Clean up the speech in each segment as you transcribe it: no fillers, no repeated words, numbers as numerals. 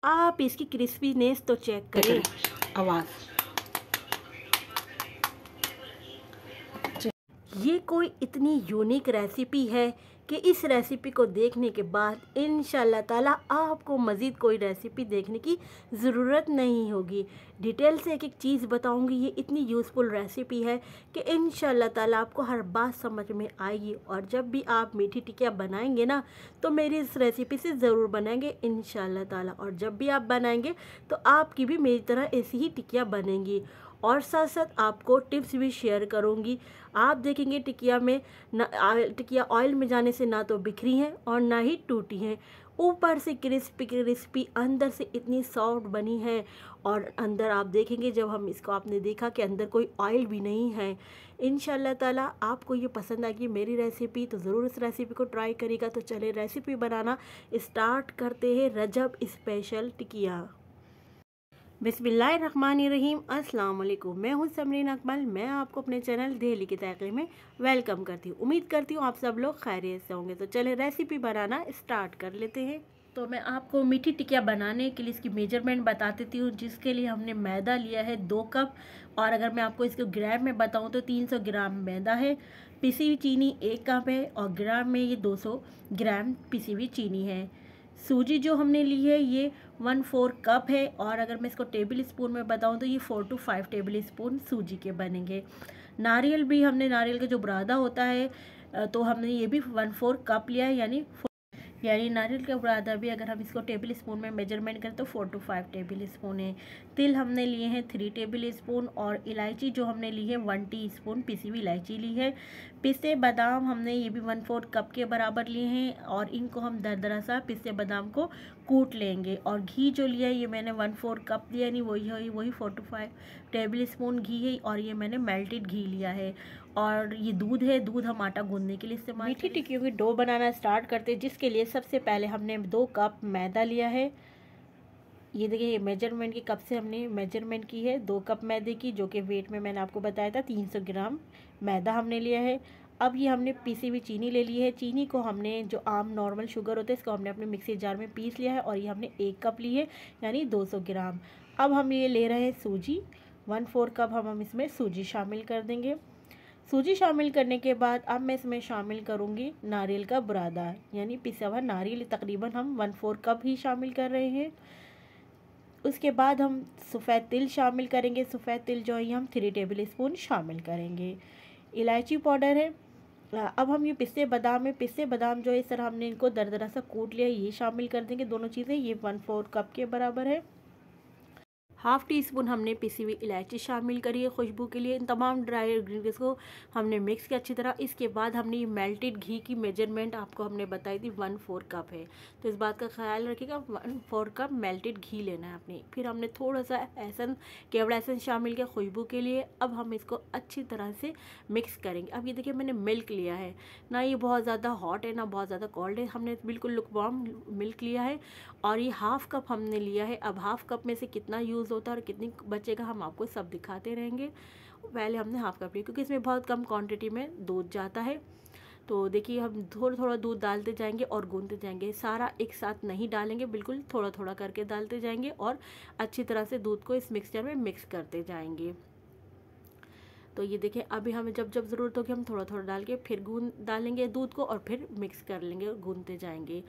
आप इसकी क्रिस्पीनेस तो चेक करें। आवाज़ ये कोई इतनी यूनिक रेसिपी है कि इस रेसिपी को देखने के बाद इंशाल्लाह ताला आपको मज़ीद कोई रेसिपी देखने की ज़रूरत नहीं होगी। डिटेल से एक एक चीज़ बताऊंगी। ये इतनी यूज़फुल रेसिपी है कि इंशाल्लाह ताला आपको हर बात समझ में आएगी। और जब भी आप मीठी टिकिया बनाएंगे ना, तो मेरी इस रेसिपी से ज़रूर बनाएंगे इंशाल्लाह ताला। और जब भी आप बनाएंगे तो आपकी भी मेरी तरह ऐसी ही टिकिया बनेंगी। और साथ साथ आपको टिप्स भी शेयर करूंगी। आप देखेंगे टिकिया में टिकिया ऑयल में जाने से ना तो बिखरी हैं और ना ही टूटी हैं। ऊपर से क्रिस्पी क्रिस्पी, अंदर से इतनी सॉफ्ट बनी है। और अंदर आप देखेंगे, जब हम इसको आपने देखा कि अंदर कोई ऑयल भी नहीं है। इंशाल्लाह ताला आपको ये पसंद आएगी मेरी रेसिपी, तो ज़रूर इस रेसिपी को ट्राई करिएगा। तो चले रेसिपी बनाना स्टार्ट करते हैं। रजब स्पेशल टिकिया। बिस्मिल्लाहिर्रहमानिर्रहीम। अस्सलाम वालेकुम। मैं हूँ समरीन अकमल। मैं आपको अपने चैनल दिल्ली की तहक़ीक़ में वेलकम करती हूँ। उम्मीद करती हूँ आप सब लोग खैरियत से होंगे। तो चले रेसिपी बनाना स्टार्ट कर लेते हैं। तो मैं आपको मीठी टिकिया बनाने के लिए इसकी मेजरमेंट बता देती हूँ। जिसके लिए हमने मैदा लिया है 2 कप। और अगर मैं आपको इसको ग्राम में बताऊँ तो 300 ग्राम मैदा है। पिसी हुई चीनी 1 कप है और ग्राम में ये 200 ग्राम पिसी हुई चीनी है। सूजी जो हमने ली है ये 1/4 कप है। और अगर मैं इसको टेबल स्पून में बताऊं तो ये 4 to 5 टेबल स्पून सूजी के बनेंगे। नारियल भी हमने, नारियल का जो बुरादा होता है, तो हमने ये भी 1/4 कप लिया है। यानी नारियल का बुरादा भी अगर हम इसको टेबल स्पून में मेजरमेंट करें तो 4 to 5 टेबल स्पून है। तिल हमने लिए हैं 3 टेबल स्पून। और इलायची जो हमने ली है 1 टीस्पून पिसी हुई इलायची ली है। पिस्ते बादाम हमने ये भी 1/4 कप के बराबर लिए हैं। और इनको हम दरदरा सा पिस्ते बादाम को कूट लेंगे। और घी जो लिया है ये मैंने 1/4 कप लिया, यानी वही 4 to 5 टेबल स्पून घी है। और ये मैंने मेल्टेड घी लिया है। और ये दूध है, दूध हम आटा गूंदने के लिए इस्तेमाल। मीठी टिक्कियों की डो बनाना स्टार्ट करते हैं। जिसके लिए सबसे पहले हमने 2 कप मैदा लिया है। ये देखिए, ये मेजरमेंट की कप से हमने मेजरमेंट की है 2 कप मैदे की, जो कि वेट में मैंने आपको बताया था 300 ग्राम मैदा हमने लिया है। अब ये हमने पीसी हुई चीनी ले ली है। चीनी को हमने, जो आम नॉर्मल शुगर होता है, इसको हमने अपने मिक्सी जार में पीस लिया है। और ये हमने 1 कप ली है, यानी 200 ग्राम। अब हम ये ले रहे हैं सूजी, 1/4 कप हम इसमें सूजी शामिल कर देंगे। सूजी शामिल करने के बाद अब मैं इसमें शामिल करूँगी नारियल का बुरादा, यानी पिसा हुआ नारियल। तकरीबन हम 1/4 कप ही शामिल कर रहे हैं। उसके बाद हम सफ़ेद तिल शामिल करेंगे। सफ़ेद तिल जो है हम 3 टेबल स्पून शामिल करेंगे। इलायची पाउडर है। अब हम ये पिस्ते बादाम है, पिस्ते बादाम जो है इस तरह हमने इनको दरदरा सा कूट लिया, ये शामिल कर देंगे। दोनों चीज़ें ये 1/4 कप के बराबर है। 1/2 टीस्पून हमने पिसी हुई इलायची शामिल करी है खुशबू के लिए। इन तमाम ड्राई इंग्रेडिएंट्स को हमने मिक्स किया अच्छी तरह। इसके बाद हमने ये मेल्टेड घी की मेजरमेंट आपको हमने बताई थी 1/4 कप है, तो इस बात का ख्याल रखिएगा 1/4 कप मेल्टेड घी लेना है आपने। फिर हमने थोड़ा सा एसन, केवड़ा एसन शामिल किया खुशबू के लिए। अब हम इसको अच्छी तरह से मिक्स करेंगे। अब ये देखिए मैंने मिल्क लिया है, ना ये बहुत ज़्यादा हॉट है ना बहुत ज़्यादा कोल्ड है, हमने बिल्कुल लुकवार्म मिल्क लिया है। और ये 1/2 कप हमने लिया है। अब 1/2 कप में से कितना यूज़ होता है और कितनी बचेगा हम आपको सब दिखाते रहेंगे। पहले हमने 1/2 कप लिया, क्योंकि इसमें बहुत कम क्वांटिटी में दूध जाता है। तो देखिए हम थोड़ा थोड़ा दूध डालते जाएंगे और गूंदते जाएंगे। सारा एक साथ नहीं डालेंगे, बिल्कुल थोड़ा थोड़ा करके डालते जाएंगे और अच्छी तरह से दूध को इस मिक्सचर में मिक्स करते जाएंगे। तो ये देखिए, अभी हमें जब जब ज़रूरत होगी हम थोड़ा थोड़ा डाल के फिर गूंद डालेंगे दूध को और फिर मिक्स कर लेंगे और गूंदते जाएंगे।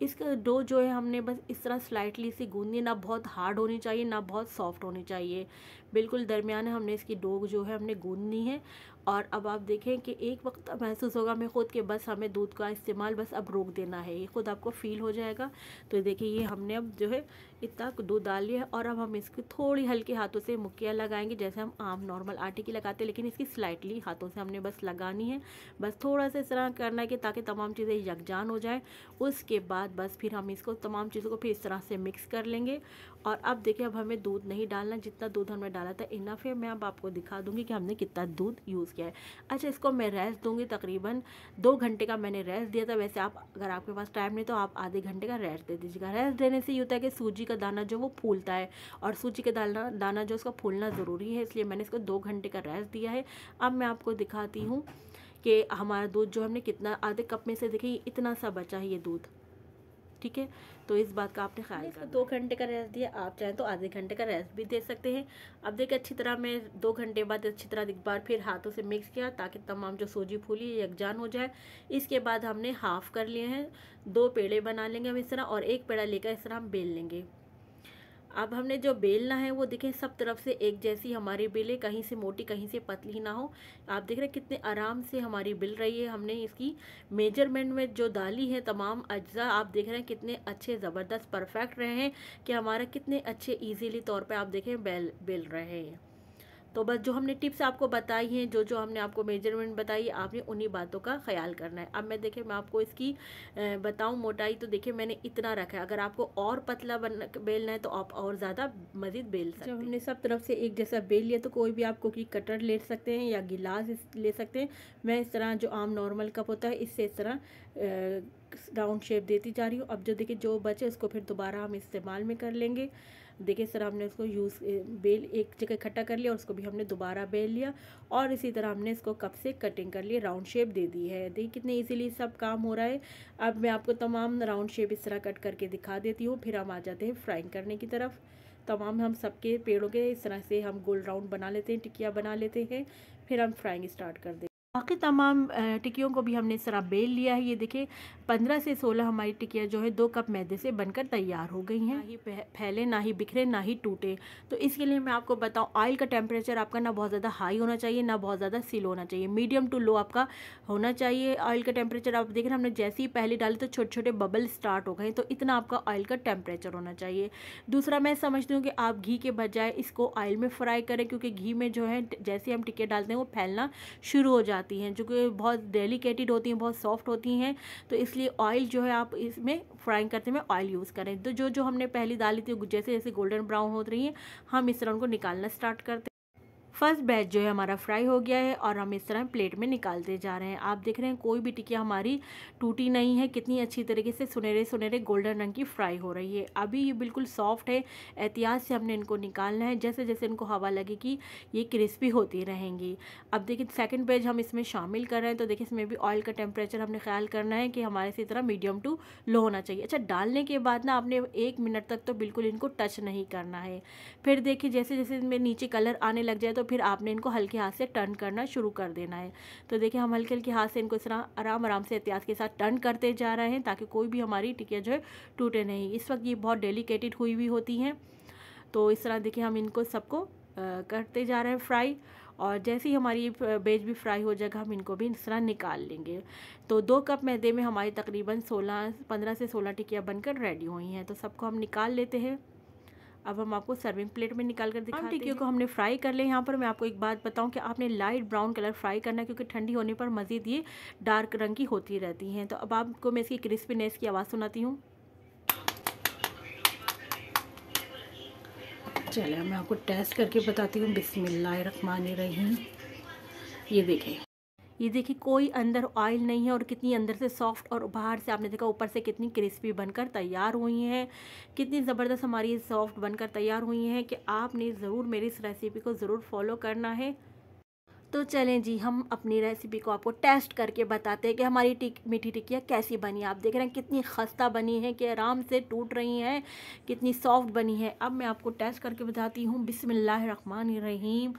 इसका डो जो है हमने बस इस तरह स्लाइटली सी गूंदनी, ना बहुत हार्ड होनी चाहिए ना बहुत सॉफ्ट होनी चाहिए, बिल्कुल दरमियान हमने इसकी डो जो है हमने गूंदनी है। और अब आप देखें कि एक वक्त महसूस होगा हमें खुद के बस हमें दूध का इस्तेमाल बस अब रोक देना है, ये खुद आपको फील हो जाएगा। तो देखिए ये हमने अब जो है इतना दूध डाल लिया है। और अब हम इसकी थोड़ी हल्के हाथों से मुक्कियाँ लगाएंगे, जैसे हम आम नॉर्मल आटे की लगाते हैं, लेकिन इसकी स्लाइटली हाथों से हमने बस लगानी है। बस थोड़ा सा इस तरह करना है कि ताकि तमाम चीज़ें यकजान हो जाए। उसके बाद बस फिर हम इसको तमाम चीज़ों को फिर इस तरह से मिक्स कर लेंगे। और अब देखिए अब हमें दूध नहीं डालना, जितना दूध हमने डाला था इनफ है। मैं अब आपको दिखा दूंगी कि हमने कितना दूध यूज़ किया है। अच्छा, इसको मैं रेस्ट दूंगी, तकरीबन 2 घंटे का मैंने रेस्ट दिया था। वैसे आप अगर आपके पास टाइम नहीं तो आप आधे घंटे का रेस्ट दे दीजिएगा। रेस्ट देने से ये होता है कि सूजी का दाना जो वो फूलता है, और सूजी का दाना जो उसका फूलना ज़रूरी है, इसलिए मैंने इसको 2 घंटे का रेस्ट दिया है। अब मैं आपको दिखाती हूँ कि हमारा दूध जो हमने कितना, आधे कप में से देखिए इतना सा बचा है ये दूध, ठीक है, तो इस बात का आपने ख्याल करना। 2 घंटे का रेस्ट दिया, आप चाहें तो आधे घंटे का रेस्ट भी दे सकते हैं। अब देखिए अच्छी तरह मैं 2 घंटे बाद अच्छी तरह एक बार फिर हाथों से मिक्स किया ताकि तमाम जो सूजी फूली यकजान हो जाए। इसके बाद हमने हाफ कर लिए हैं, 2 पेड़े बना लेंगे हम इस तरह, और एक पेड़ा लेकर इस तरह हम बेल लेंगे। अब हमने जो बेलना है वो देखें सब तरफ से एक जैसी हमारी बेले, कहीं से मोटी कहीं से पतली ना हो। आप देख रहे हैं कितने आराम से हमारी बेल रही है। हमने इसकी मेजरमेंट में जो डाली है तमाम अज्जा, आप देख रहे हैं कितने अच्छे ज़बरदस्त परफेक्ट रहे हैं कि हमारा कितने अच्छे इजीली तौर पे आप देखें बेल रहे हैं। तो बस जो हमने टिप्स आपको बताई हैं, जो जो हमने आपको मेजरमेंट बताई, आपने उन्हीं बातों का ख्याल करना है। अब मैं आपको इसकी बताऊं मोटाई, तो देखिए मैंने इतना रखा है। अगर आपको और पतला बेलना है तो आप और ज़्यादा मज़ीद बेल सकते हैं। जब हमने सब तरफ से एक जैसा बेल लिया तो कोई भी आप कुकी कटर ले सकते हैं या गिलास ले सकते हैं। मैं इस तरह जो आम नॉर्मल कप होता है इससे इस तरह राउंड शेप देती जा रही हूँ। अब जो देखिए जो बचे उसको फिर दोबारा हम इस्तेमाल में कर लेंगे। देखिए सर हमने उसको बेल एक जगह इकट्ठा कर लिया और उसको भी हमने दोबारा बेल लिया, और इसी तरह हमने इसको कप से कटिंग कर लिए, राउंड शेप दे दी है। देखिए कितने इजीली सब काम हो रहा है। अब मैं आपको तमाम राउंड शेप इस तरह कट करके दिखा देती हूँ। फिर हम आ जाते हैं फ्राइंग करने की तरफ। तमाम हम सबके पेड़ों के इस तरह से हम गोल राउंड बना लेते हैं, टिकिया बना लेते हैं, फिर हम फ्राइंग स्टार्ट कर दें। बाकी तमाम टिक्कियों को भी हमने इस तरह बेल लिया है। ये देखिए 15 से 16 हमारी टिक्कियाँ जो है 2 कप मैदे से बनकर तैयार हो गई हैं। ना ही फैले, ना ही बिखरे, ना ही टूटे। तो इसके लिए मैं आपको बताऊं, ऑयल का टेम्परेचर आपका ना बहुत ज़्यादा हाई होना चाहिए, ना बहुत ज़्यादा स्लो होना चाहिए, मीडियम टू लो आपका होना चाहिए ऑयल का टेम्परेचर। आप देख रहे हैं हमने जैसे ही पहले डाले तो छोटे छोटे बबल स्टार्ट हो गए, तो इतना आपका ऑयल का टेम्परेचर होना चाहिए। दूसरा मैं समझती हूँ कि आप घी के बजाय इसको ऑयल में फ्राई करें, क्योंकि घी में जो है जैसे हम टिक्कियाँ डालते हैं वो फैलना शुरू हो जाती हैं, जो कि बहुत डेलिकेटेड होती हैं, बहुत सॉफ्ट होती हैं। तो इसलिए ऑयल जो है आप इसमें फ्राइंग करते में ऑयल यूज़ करें। तो जो जो हमने पहले डाली थी जैसे जैसे गोल्डन ब्राउन हो रही हैं, हम इस तरह उनको निकालना स्टार्ट करते हैं। फर्स्ट बैच जो है हमारा फ्राई हो गया है और हम इस तरह प्लेट में निकालते जा रहे हैं। आप देख रहे हैं कोई भी टिक्किया हमारी टूटी नहीं है, कितनी अच्छी तरीके से सुनहरे सुनहरे गोल्डन रंग की फ्राई हो रही है। अभी ये बिल्कुल सॉफ्ट है, एहतियात से हमने इनको निकालना है। जैसे जैसे इनको हवा लगेगी ये क्रिस्पी होती रहेंगी। अब देखिए सेकेंड बैच हम इसमें शामिल कर रहे हैं, तो देखिए इसमें भी ऑयल का टेम्परेचर हमने ख्याल करना है कि हमारे इसी तरह मीडियम टू लो होना चाहिए। अच्छा, डालने के बाद ना आपने 1 मिनट तक तो बिल्कुल इनको टच नहीं करना है। फिर देखिए जैसे जैसे इनमें नीचे कलर आने लग जाए तो फिर आपने इनको हल्के हाथ से टर्न करना शुरू कर देना है। तो देखिए हम हल्के हल्के हाथ से इनको इस तरह आराम आराम से एहतियात के साथ टर्न करते जा रहे हैं ताकि कोई भी हमारी टिक्कियाँ जो है टूटे नहीं। इस वक्त ये बहुत डेलिकेटेड हुई हुई होती हैं, तो इस तरह देखिए हम इनको सबको करते जा रहे हैं फ्राई, और जैसे ही हमारी बेज भी फ्राई हो जाएगा हम इनको भी इस तरह निकाल लेंगे। तो 2 कप मैदे में हमारी तकरीबन 15 से 16 टिक्कियाँ बनकर रेडी हुई हैं। तो सबको हम निकाल लेते हैं। अब हम आपको सर्विंग प्लेट में निकाल कर दिखाते हैं। टिक्कियों को हमने फ्राई कर लिया। यहाँ पर मैं आपको एक बात बताऊँ कि आपने लाइट ब्राउन कलर फ्राई करना है, क्योंकि ठंडी होने पर मज़ीद ये डार्क रंग की होती रहती हैं। तो अब आपको मैं इसकी क्रिस्पीनेस की आवाज़ सुनाती हूँ। चलिए मैं आपको टेस्ट करके बताती हूँ। बिस्मिल्लाहिर्रहमानिर्रहीम। ये देखिए कोई अंदर ऑयल नहीं है और कितनी अंदर से सॉफ्ट, और बाहर से आपने देखा ऊपर से कितनी क्रिस्पी बनकर तैयार हुई हैं। कितनी ज़बरदस्त हमारी ये सॉफ्ट बनकर तैयार हुई हैं कि आपने ज़रूर मेरी इस रेसिपी को ज़रूर फॉलो करना है। तो चलें जी, हम अपनी रेसिपी को आपको टेस्ट करके बताते हैं कि हमारी मीठी टिक्कियाँ कैसी बनी। आप देख रहे हैं कितनी खस्ता बनी है कि आराम से टूट रही हैं, कितनी सॉफ्ट बनी है। अब मैं आपको टेस्ट करके बताती हूँ। बिस्मिल्लाहिर्रहमानिर्रहीम।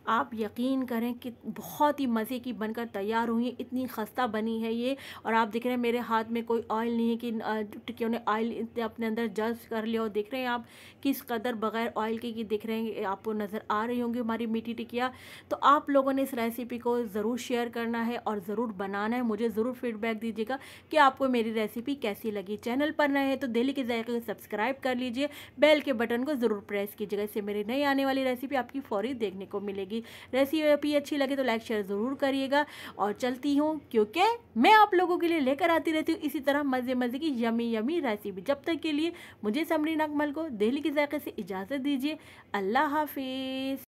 आप यकीन करें कि बहुत ही मज़े की बनकर तैयार हुई है, इतनी खस्ता बनी है ये। और आप देख रहे हैं मेरे हाथ में कोई ऑयल नहीं है कि टिक्कियों ने ऑयल अपने अंदर जज्ब कर लिया। और देख रहे हैं आप किस कदर बग़ैर ऑयल के कि दिख रहे हैं, आपको नज़र आ रही होंगी हमारी मीठी टिक्कियाँ। तो आप लोगों ने इस रेसिपी को ज़रूर शेयर करना है और ज़रूर बनाना है। मुझे ज़रूर फीडबैक दीजिएगा कि आपको मेरी रेसिपी कैसी लगी। चैनल पर नए हैं तो दिल्ली के जायके को सब्सक्राइब कर लीजिए, बेल के बटन को ज़रूर प्रेस कीजिएगा, इससे मेरी नई आने वाली रेसिपी आपकी फौरी देखने को मिलेगी। रेसिपी अच्छी लगे तो लाइक शेयर ज़रूर करिएगा। और चलती हूँ, क्योंकि मैं आप लोगों के लिए लेकर आती रहती हूँ इसी तरह मज़े मज़े की यमी यमी रेसिपी। जब तक के लिए मुझे समरीन अकमल को दिल्ली के जायके से इजाज़त दीजिए। अल्लाह हाफिज़।